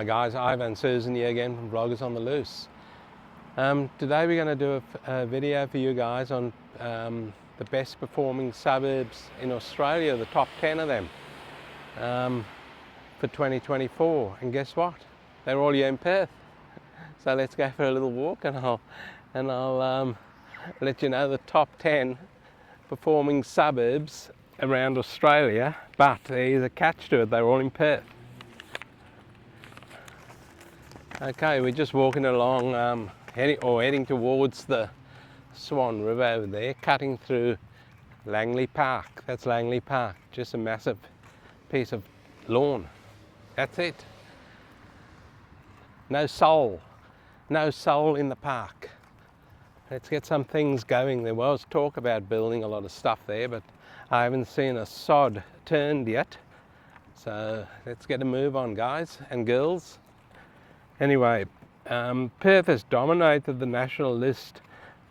Hi guys, Ivan and Susan here again from Vloggers on the Loose. Today we're going to do a video for you guys on the best performing suburbs in Australia, the top 10 of them for 2024. And guess what? They're all here in Perth. So let's go for a little walk and I'll let you know the top 10 performing suburbs around Australia, but there is a catch to it, they're all in Perth. Okay, we're just walking along, heading towards the Swan River over there, cutting through Langley Park. That's Langley Park, just a massive piece of lawn. That's it. No soul in the park. Let's get some things going. There was talk about building a lot of stuff there, but I haven't seen a sod turned yet. So let's get a move on, guys and girls. Anyway, Perth has dominated the national list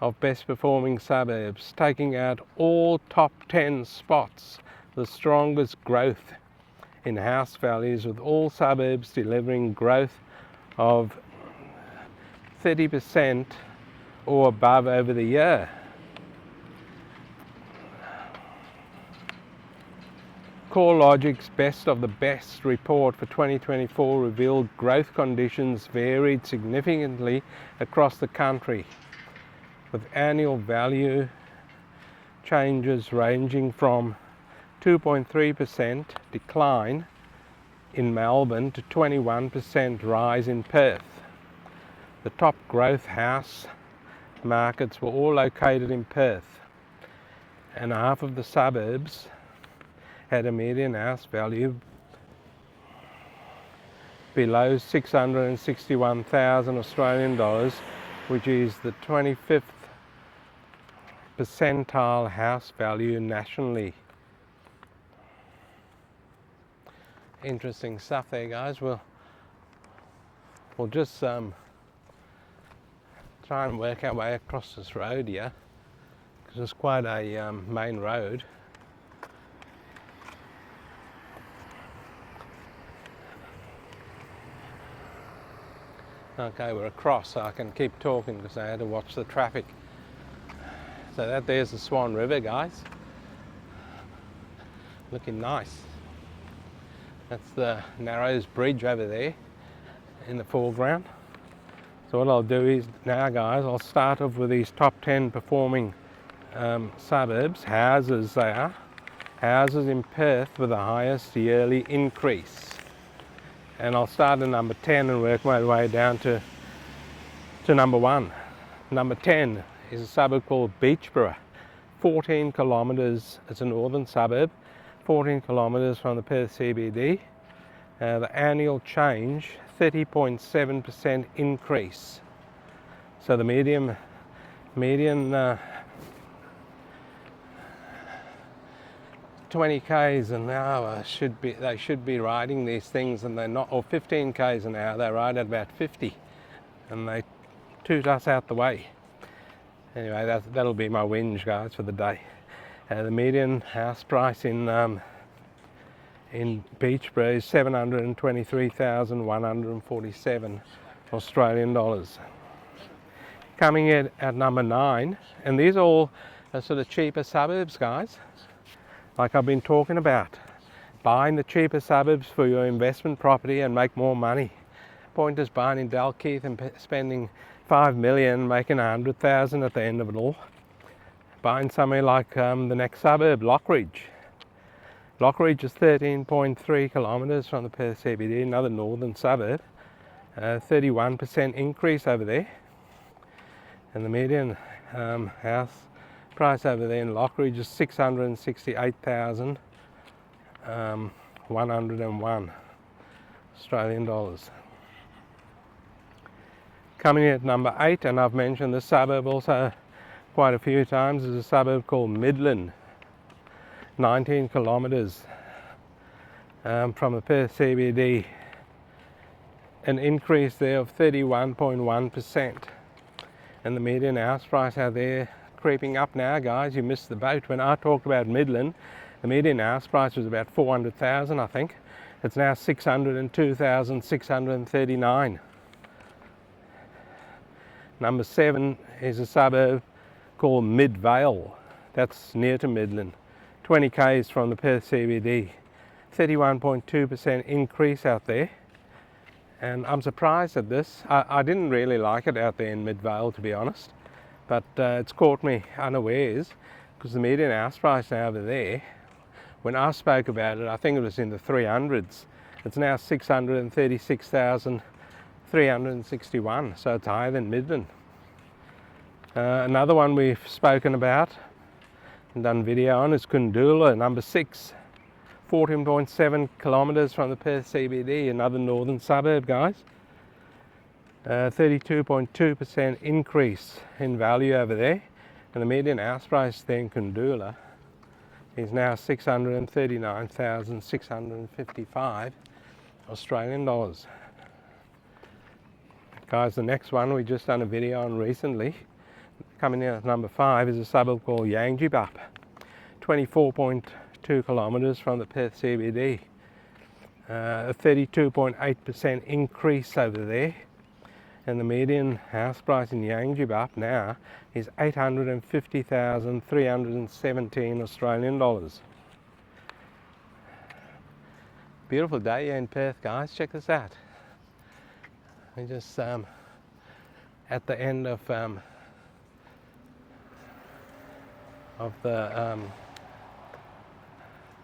of best performing suburbs, taking out all top 10 spots, the strongest growth in house values, with all suburbs delivering growth of 30% or above over the year. CoreLogic's Best of the Best report for 2024 revealed growth conditions varied significantly across the country, with annual value changes ranging from 2.3% decline in Melbourne to 21% rise in Perth. The top growth house markets were all located in Perth, and half of the suburbs had a median house value below 661,000 Australian dollars, which is the 25th percentile house value nationally. Interesting stuff there, guys. We'll just try and work our way across this road here, because it's quite a main road. Okay, we're across, so I can keep talking because I had to watch the traffic. So there's the Swan River, guys. Looking nice. That's the Narrows Bridge over there in the foreground. So what I'll do is now, guys, I'll start off with these top 10 performing suburbs, houses they are. Houses in Perth with the highest yearly increase. And I'll start at number 10 and work my way down to number 1. Number 10 is a suburb called Beachbrae, 14 kilometres, it's a northern suburb, 14 kilometres from the Perth CBD. The annual change, 30.7% increase. So the median 20 k's an hour they should be riding these things, and they're not, or 15 k's an hour, they ride at about 50 and they toot us out the way. Anyway, that'll be my whinge, guys, for the day. The median house price in Beachbrae is 723,147 Australian dollars. Coming in at number 9, and these are all sort of cheaper suburbs, guys, like I've been talking about. Buying the cheaper suburbs for your investment property and make more money. Point is buying in Dalkeith and spending 5 million, making 100,000 at the end of it all. Buying somewhere like the next suburb, Lockridge. Lockridge is 13.3 kilometres from the Perth CBD, another northern suburb. 31% increase over there. And the median house price over there in Lockridge is 668,101 Australian dollars. Coming in at number 8, and I've mentioned this suburb also quite a few times, is a suburb called Midland, 19 kilometres from the Perth CBD, an increase there of 31.1%. And the median house price out there creeping up now, guys. You missed the boat. When I talked about Midland, the median house price was about 400,000, I think. It's now 602,639. Number 7 is a suburb called Midvale. That's near to Midland, 20 k's from the Perth CBD. 31.2% increase out there, and I'm surprised at this. I didn't really like it out there in Midvale, to be honest, but it's caught me unawares, because the median house price now over there, when I spoke about it, I think it was in the 300s. It's now 636,361, so it's higher than Midland. Another one we've spoken about and done video on is Kula, number 6, 14.7 kilometres from the Perth CBD, another northern suburb, guys. 32.2% increase in value over there, and the median house price there in Kula is now 639,655 Australian dollars. Guys, the next one we just done a video on recently, coming in at number 5, is a suburb called Yangji, 24.2 kilometres from the Perth CBD. A 32.8% increase over there, and the median house price in Yangji now is 850,317 Australian dollars. Beautiful day here in Perth, guys. Check this out. We're just at the end of the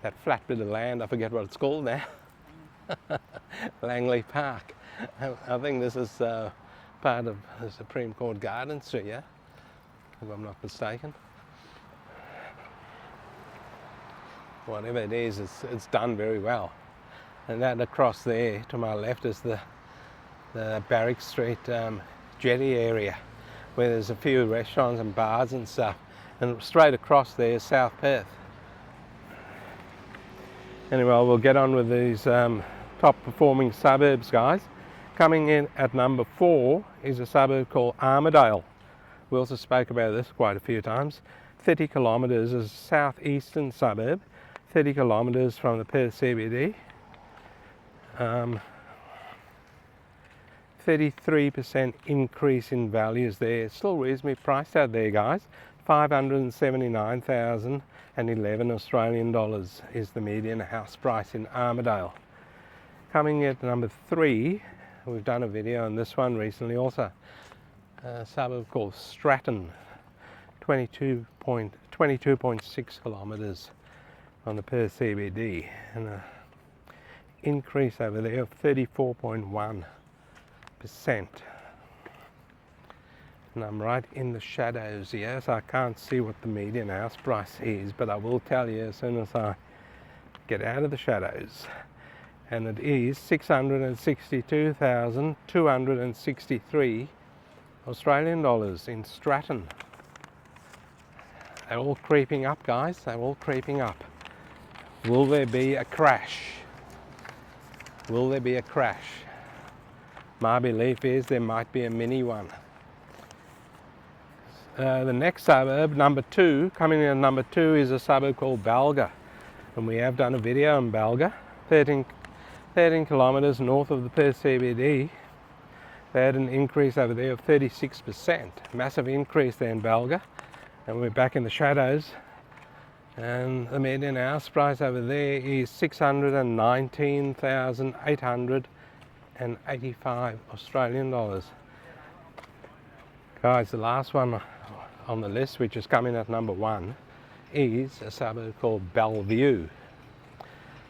that flat bit of land. I forget what it's called now. Langley Park. I think this is part of the Supreme Court Gardens through here, if I'm not mistaken. Whatever it is, it's done very well. And that across there to my left is the Barrack Street jetty area, where there's a few restaurants and bars and stuff. And straight across there is South Perth. Anyway, we'll get on with these top performing suburbs, guys. Coming in at number 4 is a suburb called Armadale. We also spoke about this quite a few times. 30 kilometres is a southeastern suburb, 30 kilometres from the Perth CBD. 33% increase in values there. It's still reasonably priced out there, guys. 579,011 Australian dollars is the median house price in Armadale. Coming at number 3, we've done a video on this one recently also. A suburb called Stratton, 22.6 kilometres from the Perth CBD, and an increase over there of 34.1%. And I'm right in the shadows here, so I can't see what the median house price is, but I will tell you as soon as I get out of the shadows. And it is 662,263 Australian dollars in Stratton. They're all creeping up, guys. They're all creeping up. Will there be a crash? Will there be a crash? My belief is there might be a mini one. The next suburb, number 2, coming in at number 2 is a suburb called Balaga. And we have done a video on Balaga, 13 kilometres north of the Perth CBD. They had an increase over there of 36%. Massive increase there in Balaga. And we're back in the shadows. And the median house price over there is 619,885 Australian dollars. Guys, the last one on the list, which is coming at number 1, is a suburb called Bellview.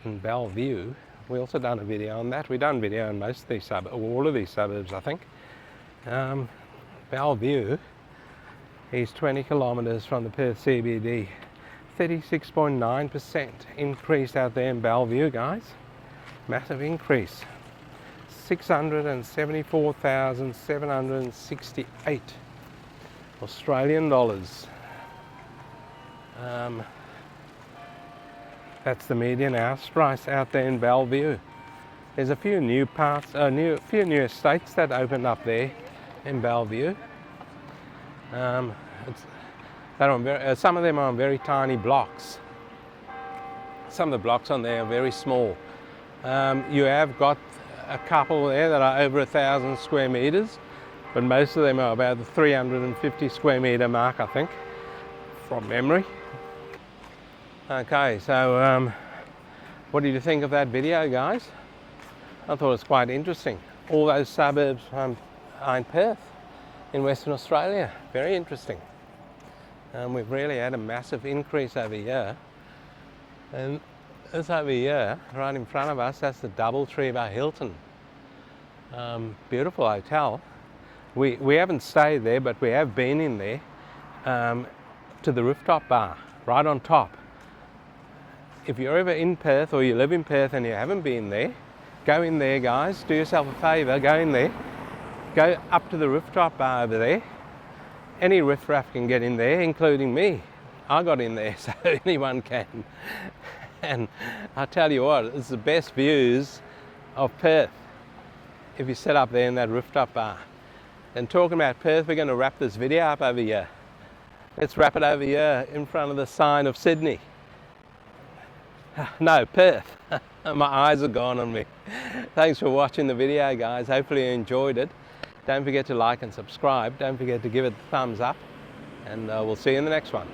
In Bellview, we also done a video on that. We've done a video on most of these suburbs, all of these suburbs, I think. Bellview is 20 kilometres from the Perth CBD. 36.9% increase out there in Bellview, guys. Massive increase. 674,768 Australian dollars. That's the median house price out there in Bellview. There's a few new parts, few new estates that opened up there in Bellview. Some of them are on very tiny blocks. Some of the blocks on there are very small. You have got a couple there that are over 1,000 square metres, but most of them are about the 350 square metre mark, I think, from memory. Okay, so what did you think of that video, guys? I thought it was quite interesting. All those suburbs are in Perth, in Western Australia. Very interesting. We've really had a massive increase over here. And this over here, right in front of us, that's the Doubletree by Hilton. Beautiful hotel. We haven't stayed there, but we have been in there to the rooftop bar, right on top. If you're ever in Perth or you live in Perth and you haven't been there, go in there, guys. Do yourself a favour, go in there. Go up to the rooftop bar over there. Any riffraff can get in there, including me. I got in there, so anyone can. And I tell you what, it's the best views of Perth if you sit up there in that rooftop bar. And talking about Perth, we're going to wrap this video up over here. Let's wrap it over here in front of the sign of Sydney. No, Perth. My eyes are gone on me. Thanks for watching the video, guys. Hopefully you enjoyed it. Don't forget to like and subscribe. Don't forget to give it a thumbs up. And we'll see you in the next one.